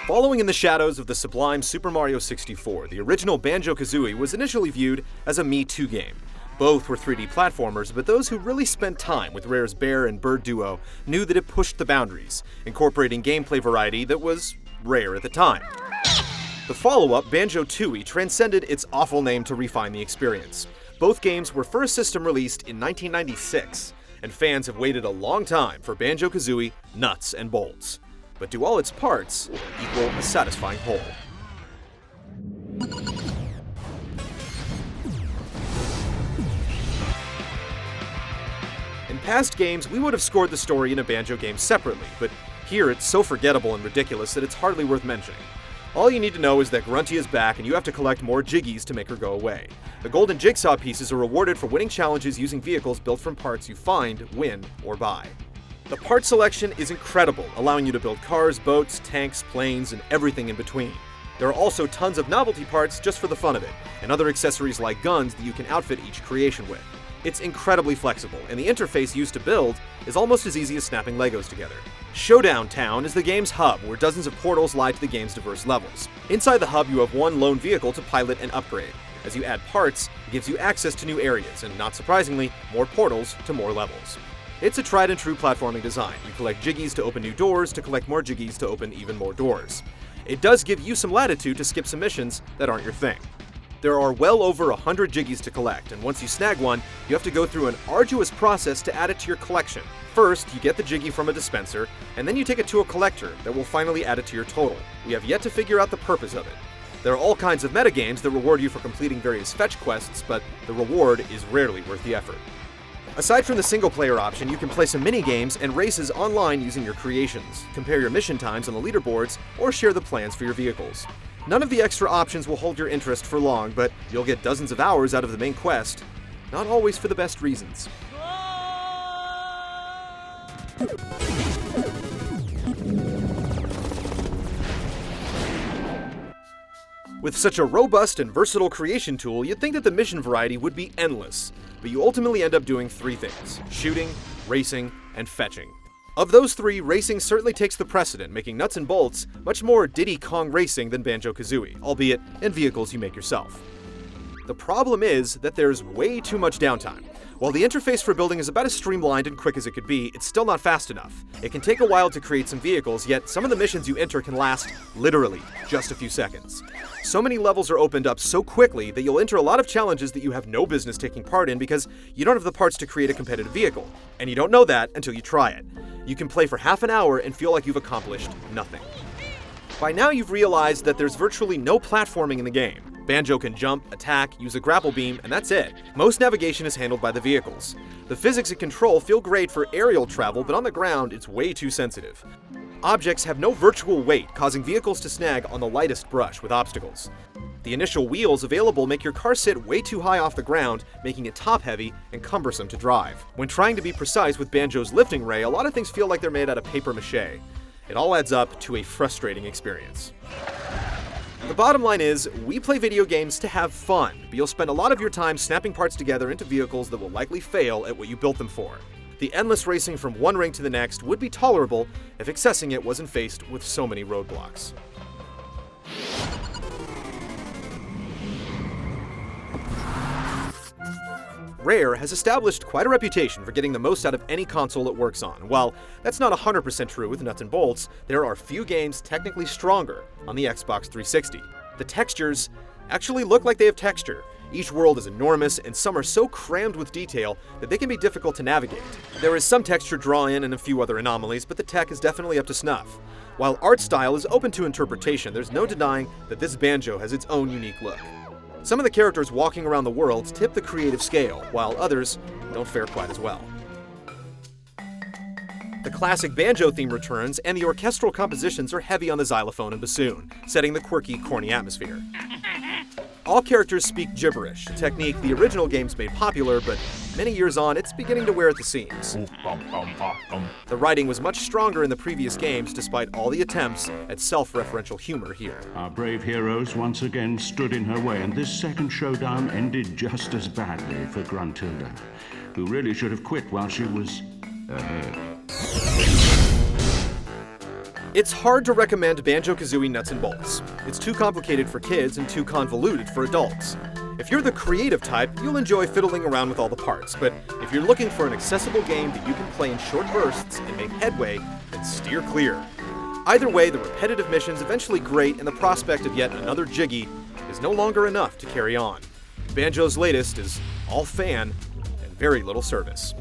Following in the shadows of the sublime Super Mario 64, the original Banjo-Kazooie was initially viewed as a Me Too game. Both were 3D platformers, but those who really spent time with Rare's bear and bird duo knew that it pushed the boundaries, incorporating gameplay variety that was rare at the time. The follow-up, Banjo-Tooie, transcended its awful name to refine the experience. Both games were first system released in 1996, and fans have waited a long time for Banjo-Kazooie nuts and bolts. But do all its parts equal a satisfying whole? In past games, we would have scored the story in a Banjo game separately, but here it's so forgettable and ridiculous that it's hardly worth mentioning. All you need to know is that Grunty is back and you have to collect more Jiggies to make her go away. The golden jigsaw pieces are rewarded for winning challenges using vehicles built from parts you find, win, or buy. The part selection is incredible, allowing you to build cars, boats, tanks, planes, and everything in between. There are also tons of novelty parts just for the fun of it, and other accessories like guns that you can outfit each creation with. It's incredibly flexible, and the interface used to build is almost as easy as snapping Legos together. Showdown Town is the game's hub, where dozens of portals lie to the game's diverse levels. Inside the hub, you have one lone vehicle to pilot and upgrade. As you add parts, it gives you access to new areas, and not surprisingly, more portals to more levels. It's a tried and true platforming design. You collect Jiggies to open new doors, to collect more Jiggies to open even more doors. It does give you some latitude to skip some missions that aren't your thing. There are well over 100 Jiggies to collect, and once you snag one, you have to go through an arduous process to add it to your collection. First, you get the Jiggy from a dispenser, and then you take it to a collector that will finally add it to your total. We have yet to figure out the purpose of it. There are all kinds of metagames that reward you for completing various fetch quests, but the reward is rarely worth the effort. Aside from the single-player option, you can play some mini-games and races online using your creations, compare your mission times on the leaderboards, or share the plans for your vehicles. None of the extra options will hold your interest for long, but you'll get dozens of hours out of the main quest, not always for the best reasons. With such a robust and versatile creation tool, you'd think that the mission variety would be endless, but you ultimately end up doing three things: shooting, racing, and fetching. Of those three, racing certainly takes the precedent, making Nuts and Bolts much more Diddy Kong Racing than Banjo-Kazooie, albeit in vehicles you make yourself. The problem is that there's way too much downtime. While the interface for building is about as streamlined and quick as it could be, it's still not fast enough. It can take a while to create some vehicles, yet some of the missions you enter can last, literally, just a few seconds. So many levels are opened up so quickly that you'll enter a lot of challenges that you have no business taking part in because you don't have the parts to create a competitive vehicle, and you don't know that until you try it. You can play for half an hour and feel like you've accomplished nothing. By now you've realized that there's virtually no platforming in the game. Banjo can jump, attack, use a grapple beam, and that's it. Most navigation is handled by the vehicles. The physics and control feel great for aerial travel, but on the ground, it's way too sensitive. Objects have no virtual weight, causing vehicles to snag on the lightest brush with obstacles. The initial wheels available make your car sit way too high off the ground, making it top-heavy and cumbersome to drive. When trying to be precise with Banjo's lifting ray, a lot of things feel like they're made out of papier-mâché. It all adds up to a frustrating experience. The bottom line is, we play video games to have fun, but you'll spend a lot of your time snapping parts together into vehicles that will likely fail at what you built them for. The endless racing from one ring to the next would be tolerable if accessing it wasn't faced with so many roadblocks. Rare has established quite a reputation for getting the most out of any console it works on. While that's not 100% true with Nuts and Bolts, there are few games technically stronger on the Xbox 360. The textures actually look like they have texture. Each world is enormous, and some are so crammed with detail that they can be difficult to navigate. There is some texture draw-in and a few other anomalies, but the tech is definitely up to snuff. While art style is open to interpretation, there's no denying that this Banjo has its own unique look. Some of the characters walking around the world tip the creative scale, while others don't fare quite as well. The classic Banjo theme returns, and the orchestral compositions are heavy on the xylophone and bassoon, setting the quirky, corny atmosphere. All characters speak gibberish, a technique the original games made popular, but many years on, it's beginning to wear at the seams. The writing was much stronger in the previous games, despite all the attempts at self-referential humor here. Our brave heroes once again stood in her way, and this second showdown ended just as badly for Gruntilda, who really should have quit while she was ahead. It's hard to recommend Banjo-Kazooie Nuts and Bolts. It's too complicated for kids and too convoluted for adults. If you're the creative type, you'll enjoy fiddling around with all the parts, but if you're looking for an accessible game that you can play in short bursts and make headway, then steer clear. Either way, the repetitive missions eventually grate, and the prospect of yet another Jiggy is no longer enough to carry on. Banjo's latest is all fan and very little service.